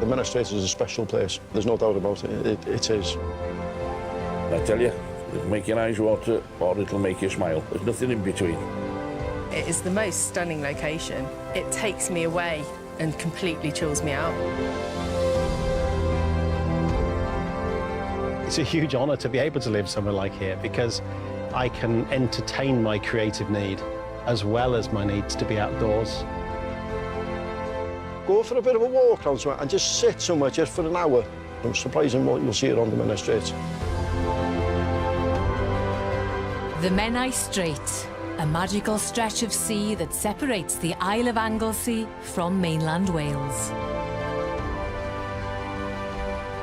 The Menai Strait is a special place. There's no doubt about it. It is. I tell you, it'll make your eyes water or it'll make you smile. There's nothing in between. It is the most stunning location. It takes me away and completely chills me out. It's a huge honour to be able to live somewhere like here because I can entertain my creative need as well as my needs to be outdoors. Go for a bit of a walk around somewhere and just sit somewhere just for an hour. It's surprising what you'll see around the Menai Strait. The Menai Strait, a magical stretch of sea that separates the Isle of Anglesey from mainland Wales.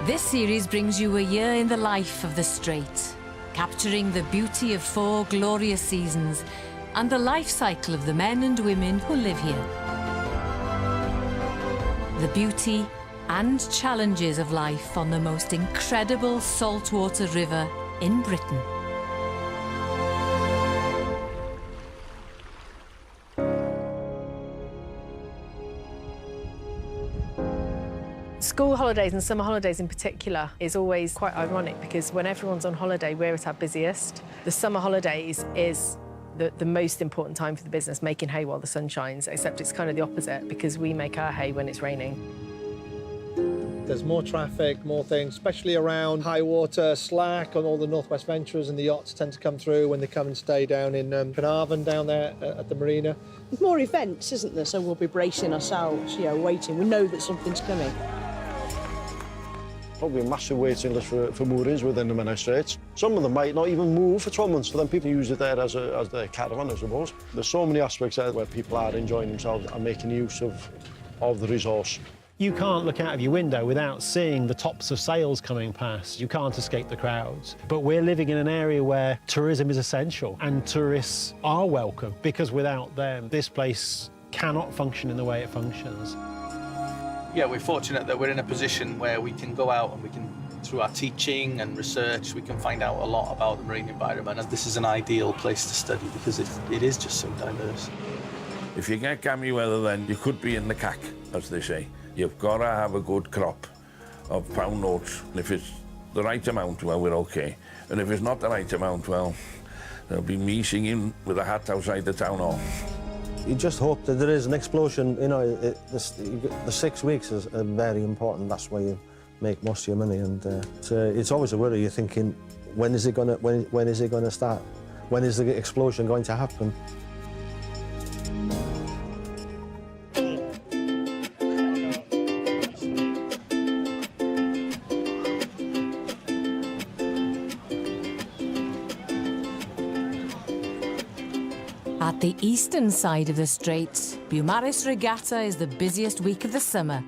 This series brings you a year in the life of the Strait, capturing the beauty of 4 glorious seasons and the life cycle of the men and women who live here. The beauty and challenges of life on the most incredible saltwater river in Britain. School holidays and summer holidays in particular is always quite ironic because when everyone's on holiday, we're at our busiest. The summer holidays is the most important time for the business, making hay while the sun shines, except it's kind of the opposite because we make our hay when it's raining. There's more traffic, more things, especially around high water, slack, and all the Northwest Venturers and the yachts tend to come through when they come and stay down in Carnarvon down there at the marina. There's more events, isn't there? So we'll be bracing ourselves, waiting. We know that something's coming. Probably a massive waiting list for moorings within the Menai Strait. Some of them might not even move for 12 months, so then people use it there as their caravan, I suppose. There's so many aspects there where people are enjoying themselves and making use of the resource. You can't look out of your window without seeing the tops of sails coming past. You can't escape the crowds. But we're living in an area where tourism is essential and tourists are welcome because without them, this place cannot function in the way it functions. Yeah, we're fortunate that we're in a position where we can go out and we can, through our teaching and research, we can find out a lot about the marine environment. And this is an ideal place to study because it is just so diverse. If you get gammy weather, then you could be in the cack, as they say. You've got to have a good crop of pound notes. And if it's the right amount, well, we're OK. And if it's not the right amount, well, there'll be me singing with a hat outside the town hall. You just hope that there is an explosion. The 6 weeks is very important. That's where you make most of your money, and it's always a worry. You're thinking, when is it going to start? When is the explosion going to happen? At the eastern side of the Strait, Beaumaris Regatta is the busiest week of the summer.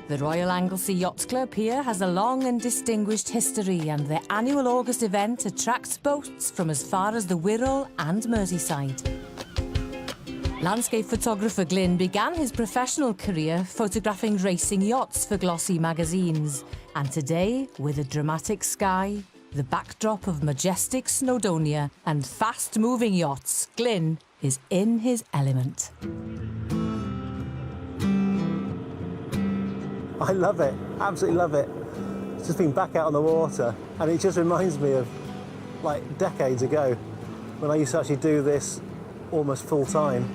The Royal Anglesey Yacht Club here has a long and distinguished history, and their annual August event attracts boats from as far as the Wirral and Merseyside. Landscape photographer Glyn began his professional career photographing racing yachts for glossy magazines. And today, with a dramatic sky, the backdrop of majestic Snowdonia and fast-moving yachts, Glyn is in his element. I love it, absolutely love it. It's just been back out on the water, and it just reminds me of, like, decades ago, when I used to actually do this almost full-time.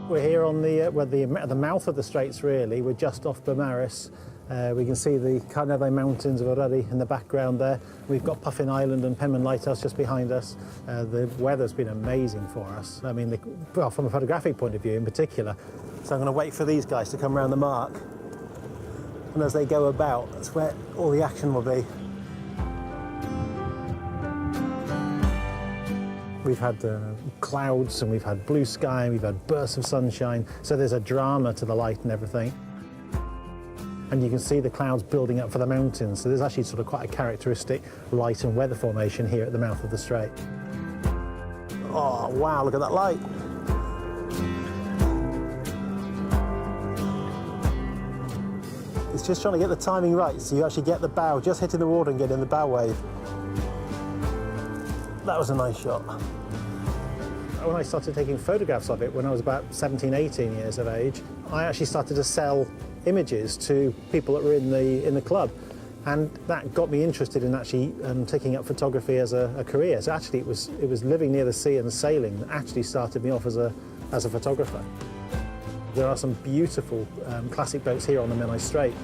We're here on the mouth of the Straits, really. We're just off Beaumaris. We can see the Carnarvon Mountains of Eryri in the background there. We've got Puffin Island and Penman Lighthouse just behind us. The weather's been amazing for us. I mean, well, from a photographic point of view in particular. So I'm going to wait for these guys to come around the mark. And as they go about, that's where all the action will be. We've had clouds and we've had blue sky and we've had bursts of sunshine. So there's a drama to the light and everything. And you can see the clouds building up for the mountains. So there's actually sort of quite a characteristic light and weather formation here at the mouth of the Strait. Oh, wow, look at that light. It's just trying to get the timing right so you actually get the bow just hitting the water and getting the bow wave. That was a nice shot. when I started taking photographs of it when I was about 17, 18 years of age, I actually started to sell images to people that were in the club. And that got me interested in actually taking up photography as a career. So actually it was living near the sea and sailing that actually started me off as a photographer. There are some beautiful classic boats here on the Menai Strait.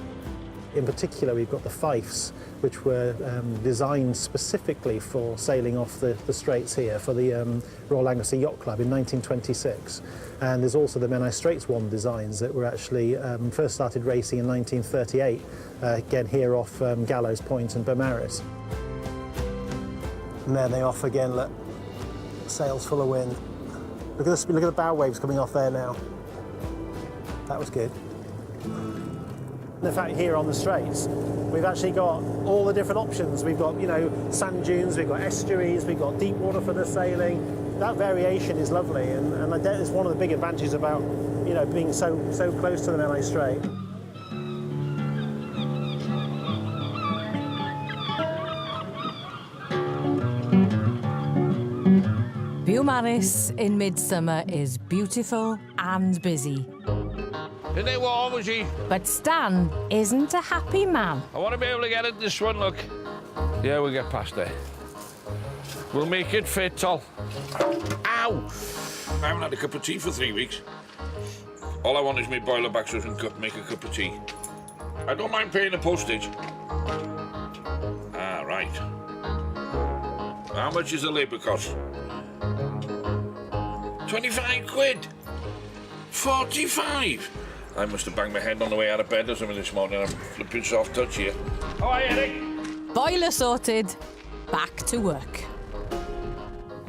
In particular, we've got the Fifes, which were designed specifically for sailing off the straits here for the Royal Anglesey Yacht Club in 1926. And there's also the Menai Straits One designs that were actually first started racing in 1938, again here off Gallows Point and Beaumaris. And there they off again, look, sails full of wind. Look at the bow waves coming off there now. That was good. In fact, here on the Straits, we've actually got all the different options. We've got, you know, sand dunes, we've got estuaries, we've got deep water for the sailing. That variation is lovely, and I think it's one of the big advantages about, you know, being so close to the Menai Strait. Beaumaris in midsummer is beautiful and busy. Isn't it warm, was he? But Stan isn't a happy man. I want to be able to get at this one, look. Yeah, we'll get past there. We'll make it fit, Tol. Ow! I haven't had a cup of tea for 3 weeks. All I want is my boiler back so I can make a cup of tea. I don't mind paying the postage. Ah, right. How much is the labour cost? 25 quid. 45. I must have banged my head on the way out of bed or something this morning. I'm flipping soft touch here. How are you, Eric? Boiler sorted. Back to work.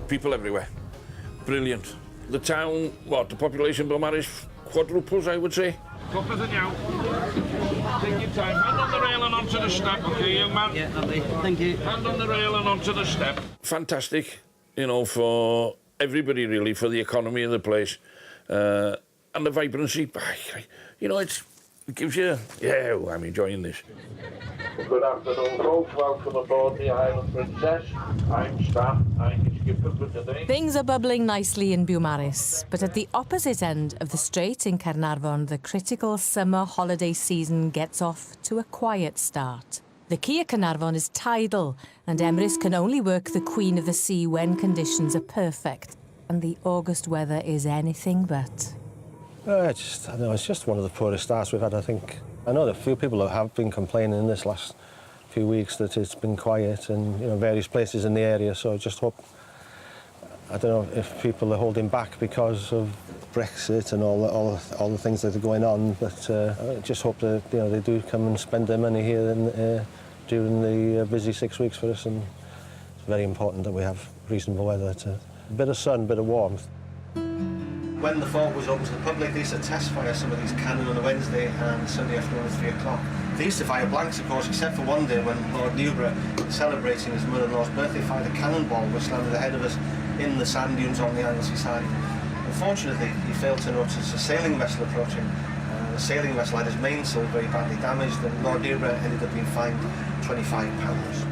People everywhere. Brilliant. The town, the population of Beaumaris quadruples, I would say. Tougher than you. Take your time. Hand on the rail and onto the step, okay, young man? Yeah, lovely. Thank you. Hand on the rail and onto the step. Fantastic, you know, for everybody, really, for the economy of the place. And the vibrancy, you know, it gives you, I'm enjoying this. Good afternoon, folks. Welcome aboard the Highland Princess. I'm Stan. I'm the skipper for today. Things are bubbling nicely in Beaumaris, but at the opposite end of the strait in Caernarfon, the critical summer holiday season gets off to a quiet start. The quay at Caernarfon is tidal, and Emrys can only work the Queen of the Sea when conditions are perfect, and the August weather is anything but. I don't know, it's just one of the poorest starts we've had, I think. I know that a few people have been complaining in this last few weeks that it's been quiet in, you know, various places in the area, so I just hope, I don't know if people are holding back because of Brexit and all the things that are going on, but I just hope that, you know, they do come and spend their money here during the busy 6 weeks for us, and it's very important that we have reasonable weather. A bit of sun, a bit of warmth. When the fort was open to the public, they used to test fire some of these cannon on a Wednesday and Sunday afternoon at 3 o'clock. They used to fire blanks, of course, except for one day when Lord Newborough, celebrating his mother-in-law's birthday, fired a cannonball which landed ahead of us in the sand dunes on the Anglesey side. Unfortunately, he failed to notice a sailing vessel approaching. The sailing vessel had his mainsail very badly damaged, and Lord Newborough ended up being fined £25.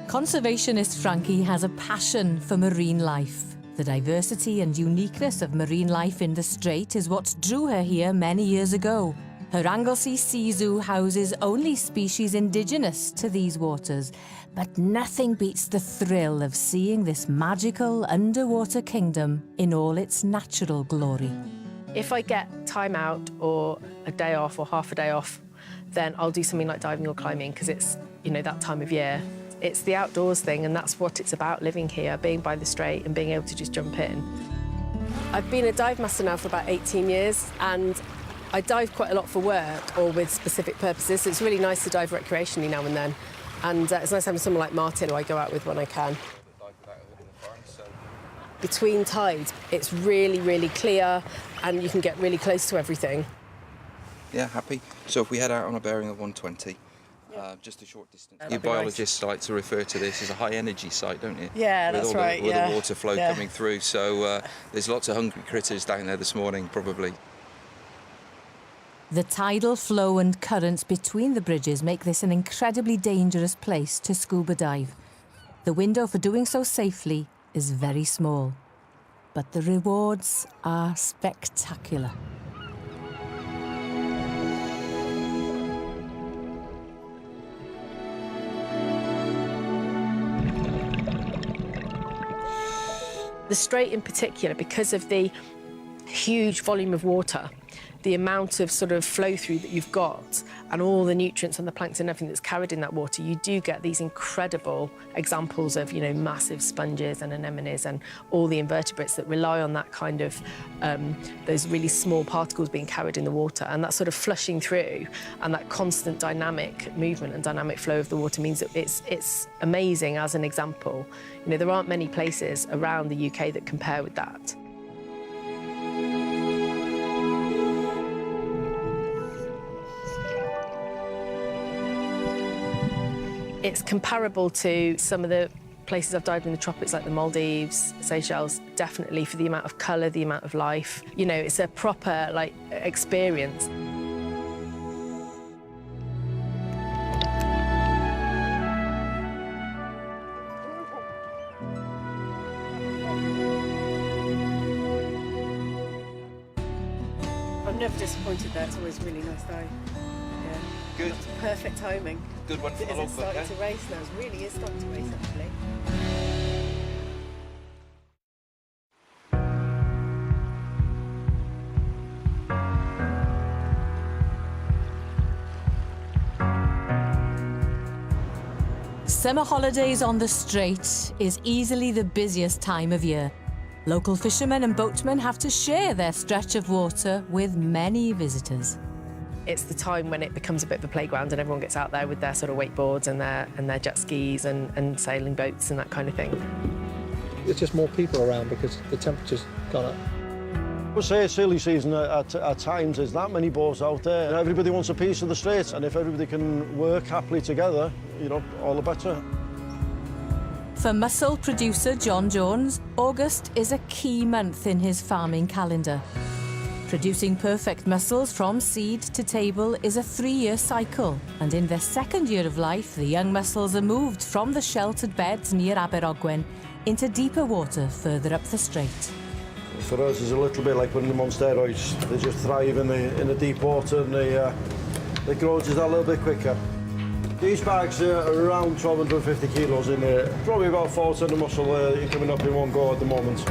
Conservationist Frankie has a passion for marine life. The diversity and uniqueness of marine life in the Strait is what drew her here many years ago. Her Anglesey Sea Zoo houses only species indigenous to these waters, but nothing beats the thrill of seeing this magical underwater kingdom in all its natural glory. If I get time out or a day off or half a day off, then I'll do something like diving or climbing because it's, you know, that time of year. It's the outdoors thing, and that's what it's about, living here, being by the Strait and being able to just jump in. I've been a dive master now for about 18 years, and I dive quite a lot for work or with specific purposes, so it's really nice to dive recreationally now and then. And it's nice having someone like Martin who I go out with when I can. Between tides, it's really, really clear, and you can get really close to everything. Yeah, happy. So if we head out on a bearing of 120, just a short distance. You biologists like to refer to this as a high-energy site, don't you? Yeah, that's right. With the water flow coming through, so there's lots of hungry critters down there this morning, probably. The tidal flow and currents between the bridges make this an incredibly dangerous place to scuba dive. The window for doing so safely is very small, but the rewards are spectacular. The Strait in particular, because of the huge volume of water, the amount of sort of flow through that you've got and all the nutrients and the plankton and everything that's carried in that water, you do get these incredible examples of, you know, massive sponges and anemones and all the invertebrates that rely on that kind of, those really small particles being carried in the water. And that sort of flushing through and that constant dynamic movement and dynamic flow of the water means that it's amazing as an example. You know, there aren't many places around the UK that compare with that. It's comparable to some of the places I've dived in the tropics, like the Maldives, Seychelles, definitely for the amount of colour, the amount of life. You know, it's a proper, like, experience. I'm never disappointed there. It's always a really nice day. Yeah. Good. Perfect timing. Good one for the It's logbook, starting to race now. It really is starting to race, actually. Summer holidays on the Strait is easily the busiest time of year. Local fishermen and boatmen have to share their stretch of water with many visitors. It's the time when it becomes a bit of a playground and everyone gets out there with their sort of wakeboards and their jet skis and sailing boats and that kind of thing. There's just more people around because the temperature's gone up. I would say silly season at times. There's that many boats out there. And everybody wants a piece of the Strait, and if everybody can work happily together, you know, all the better. For mussel producer John Jones, August is a key month in his farming calendar. Producing perfect mussels from seed to table is a 3-year cycle, and in their second year of life, the young mussels are moved from the sheltered beds near Aberogwen into deeper water further up the strait. For us, it's a little bit like putting them on steroids. They just thrive in the deep water, and they grow just a little bit quicker. These bags are around 1,250 kilos in there. Probably about 4 tons of mussel coming up in one go at the moment.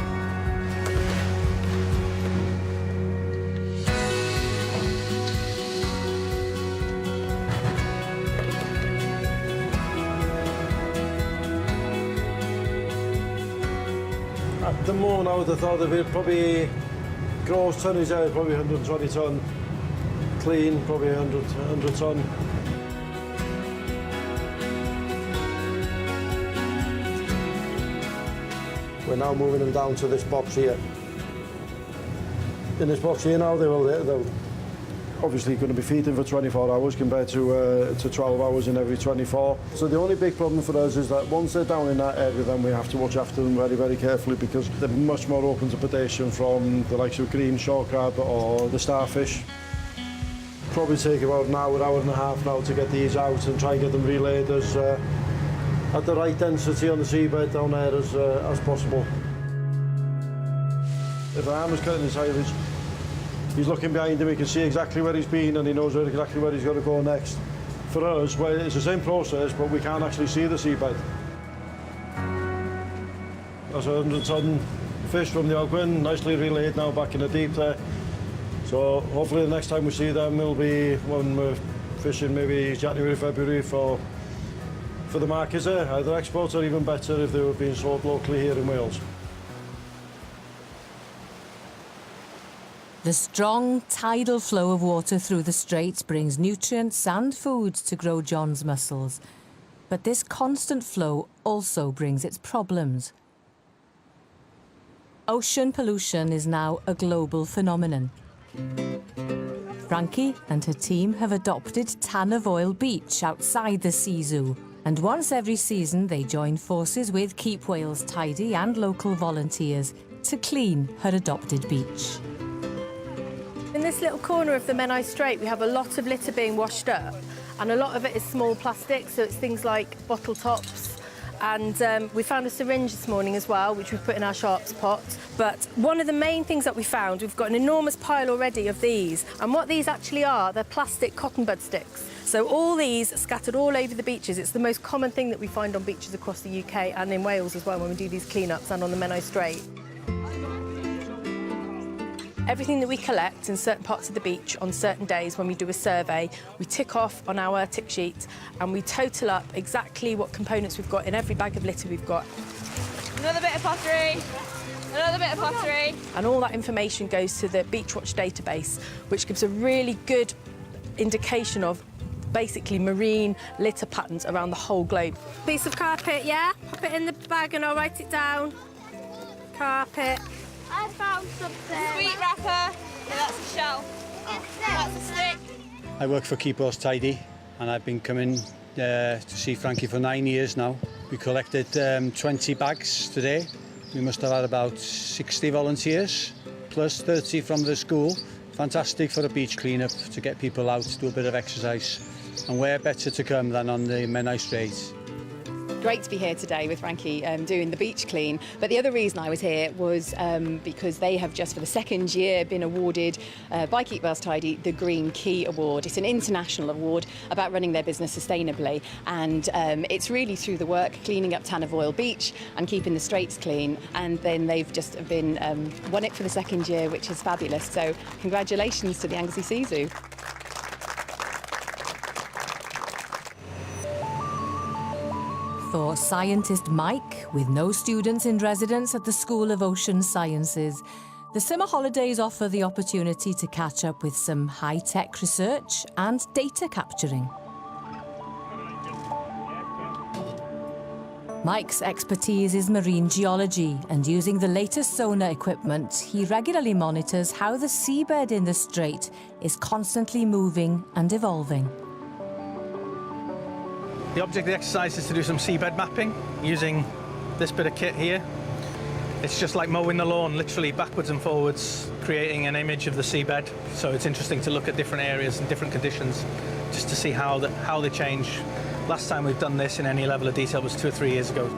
At the moment, I would have thought of it probably gross tonnage there, probably 120 tonne. Clean, probably 100 tonne. We're now moving them down to this box here. In this box here now, they're obviously going to be feeding for 24 hours compared to 12 hours in every 24. So the only big problem for us is that once they're down in that area, then we have to watch after them very, very carefully because they're much more open to predation from the likes of green shore crab or the starfish. Probably take about an hour, hour and a half now to get these out and try and get them relayed as at the right density on the seabed down there as possible. If a hammer's cutting his silage, he's looking behind him, he can see exactly where he's been and he knows exactly where he's got to go next. For us, well, it's the same process, but we can't actually see the seabed. That's a 100-ton fish from the Ogwen, nicely relayed now back in the deep there. So hopefully the next time we see them will be when we're fishing maybe January, February for the markets there. Either exports or even better if they were being sold locally here in Wales. The strong tidal flow of water through the Strait brings nutrients and food to grow John's mussels. But this constant flow also brings its problems. Ocean pollution is now a global phenomenon. Frankie and her team have adopted Tanaf Oil Beach outside the Sea Zoo, and once every season they join forces with Keep Wales Tidy and local volunteers to clean her adopted beach. In in this little corner of the Menai Strait, we have a lot of litter being washed up, and a lot of it is small plastic, so it's things like bottle tops. And we found a syringe this morning as well, which we put in our sharps pot. But one of the main things that we found, we've got an enormous pile already of these. And what these actually are, they're plastic cotton bud sticks. So all these are scattered all over the beaches. It's the most common thing that we find on beaches across the UK and in Wales as well when we do these clean-ups and on the Menai Strait. Everything that we collect in certain parts of the beach on certain days when we do a survey, we tick off on our tick sheet and we total up exactly what components we've got in every bag of litter we've got. Another bit of pottery, another bit of pottery. And all that information goes to the Beachwatch database, which gives a really good indication of basically marine litter patterns around the whole globe. Piece of carpet, yeah? Pop it in the bag and I'll write it down. Carpet. I found something. Sweet wrapper. Yeah, that's a shell. That's a stick. I work for Keep Us Tidy and I've been coming to see Frankie for 9 years now. We collected 20 bags today. We must have had about 60 volunteers, plus 30 from the school. Fantastic for a beach clean-up to get people out, do a bit of exercise. And where better to come than on the Menai Strait. Great to be here today with Frankie doing the beach clean. But the other reason I was here was because they have just for the second year been awarded by Keep Wales Tidy the Green Key Award. It's an international award about running their business sustainably, and it's really through the work cleaning up Tanafoil Beach and keeping the straits clean. And then they've just been won it for the second year, which is fabulous. So congratulations to the Anglesey Sea Zoo. For scientist Mike, with no students in residence at the School of Ocean Sciences, the summer holidays offer the opportunity to catch up with some high-tech research and data capturing. Mike's expertise is marine geology, and using the latest sonar equipment, he regularly monitors how the seabed in the strait is constantly moving and evolving. The object of the exercise is to do some seabed mapping using this bit of kit here. It's just like mowing the lawn, literally backwards and forwards, creating an image of the seabed. So it's interesting to look at different areas and different conditions just to see how they change. Last time we've done this in any level of detail was 2 or 3 years ago.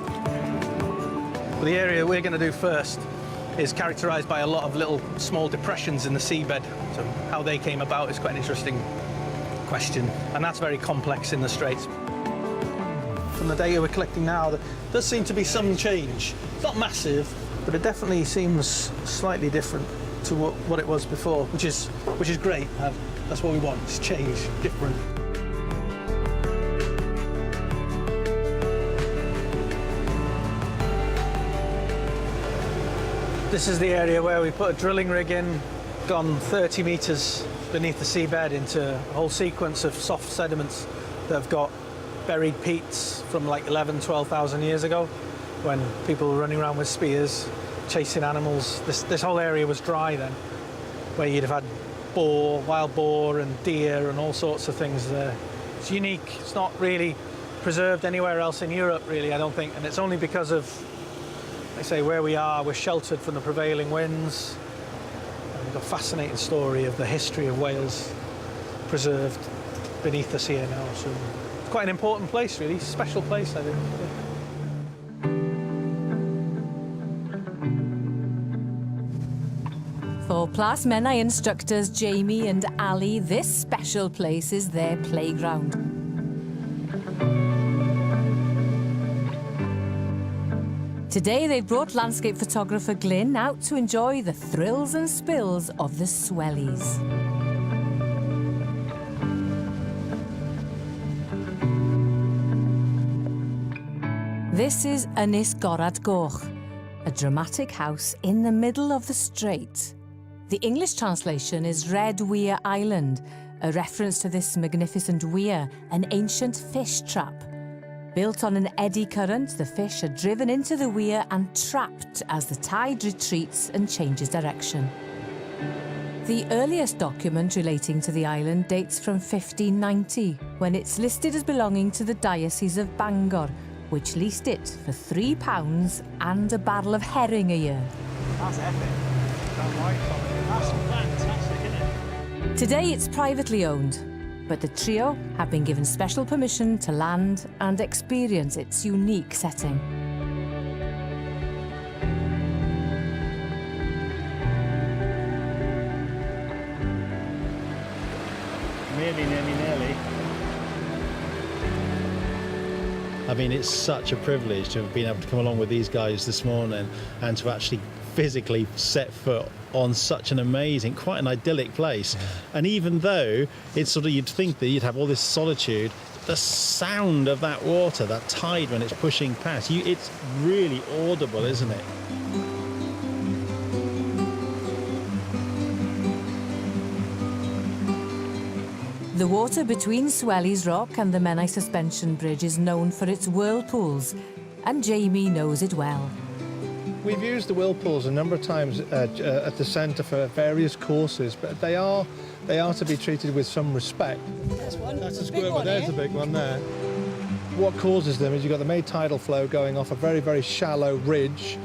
But the area we're going to do first is characterised by a lot of little small depressions in the seabed. So how they came about is quite an interesting question, and that's very complex in the Straits. From the data we're collecting now, there does seem to be some change. It's not massive, but it definitely seems slightly different to what it was before, which is great. That's what we want, is change, different. This is the area where we put a drilling rig in, gone 30 metres beneath the seabed into a whole sequence of soft sediments that have got buried peats from like 12,000 years ago, when people were running around with spears, chasing animals. This whole area was dry then, where you'd have had boar, wild boar and deer and all sorts of things there. It's unique. It's not really preserved anywhere else in Europe, really, I don't think, and it's only because of, they say, where we are, we're sheltered from the prevailing winds. And we've got a fascinating story of the history of Wales preserved beneath us here now. So it's quite an important place, really, special place, I think. For Plas Menai instructors Jamie and Ali, this special place is their playground. Today they've brought landscape photographer Glyn out to enjoy the thrills and spills of the swellies. This is Ynys Gorad Goch, a dramatic house in the middle of the strait. The English translation is Red Weir Island, a reference to this magnificent weir, an ancient fish trap. Built on an eddy current, the fish are driven into the weir and trapped as the tide retreats and changes direction. The earliest document relating to the island dates from 1590, when it's listed as belonging to the Diocese of Bangor, which leased it for £3 and a barrel of herring a year. That's epic. That's fantastic, isn't it? Today it's privately owned, but the trio have been given special permission to land and experience its unique setting. Nearly. I mean, it's such a privilege to have been able to come along with these guys this morning and to actually physically set foot on such an amazing, quite an idyllic place. And even though it's sort of, you'd think that you'd have all this solitude, the sound of that water, that tide when it's pushing past, it's really audible, isn't it? The water between Swellies Rock and the Menai Suspension Bridge is known for its whirlpools, and Jamie knows it well. We've used the whirlpools a number of times at the centre for various courses, but they are to be treated with some respect. There's one. That's a Big squirt, one, there's eh? a big one there. What causes them is you've got the main tidal flow going off a very, very shallow ridge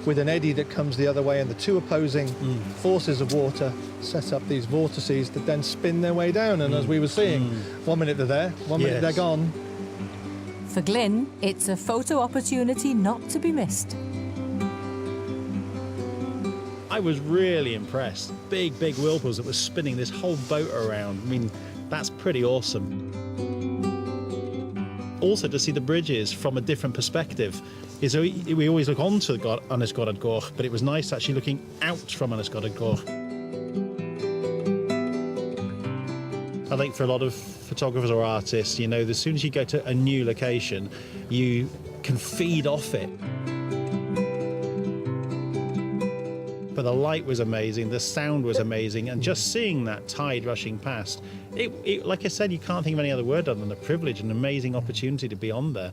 with an eddy that comes the other way, and the two opposing forces of water set up these vortices that then spin their way down. And as we were seeing, 1 minute they're there, 1 minute they're gone. For Glyn, it's a photo opportunity not to be missed. I was really impressed. Big whirlpools that were spinning this whole boat around. I mean, that's pretty awesome. Also, to see the bridges from a different perspective is we always look onto Ynys Goch, but it was nice actually looking out from Ynys Goch. I think for a lot of photographers or artists, you know, as soon as you go to a new location, you can feed off it. But the light was amazing, the sound was amazing, and just seeing that tide rushing past, it, like I said, you can't think of any other word other than a privilege, an amazing opportunity to be on there.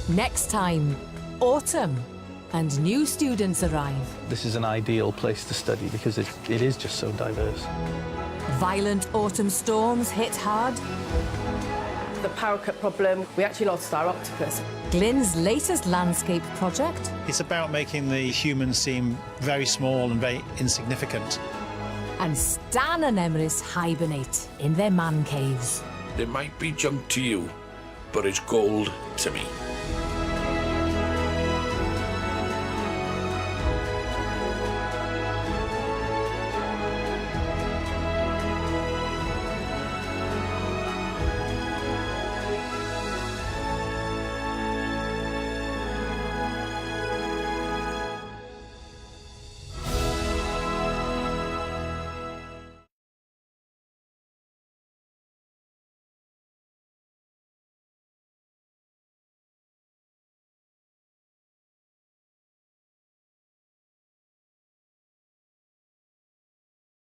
Next time, autumn, and new students arrive. This is an ideal place to study because it is just so diverse. Violent autumn storms hit hard. The power cut problem, we actually lost our octopus. Glyn's latest landscape project. It's about making the humans seem very small and very insignificant. And Stan and Emrys hibernate in their man caves. It might be junk to you, but it's gold to me.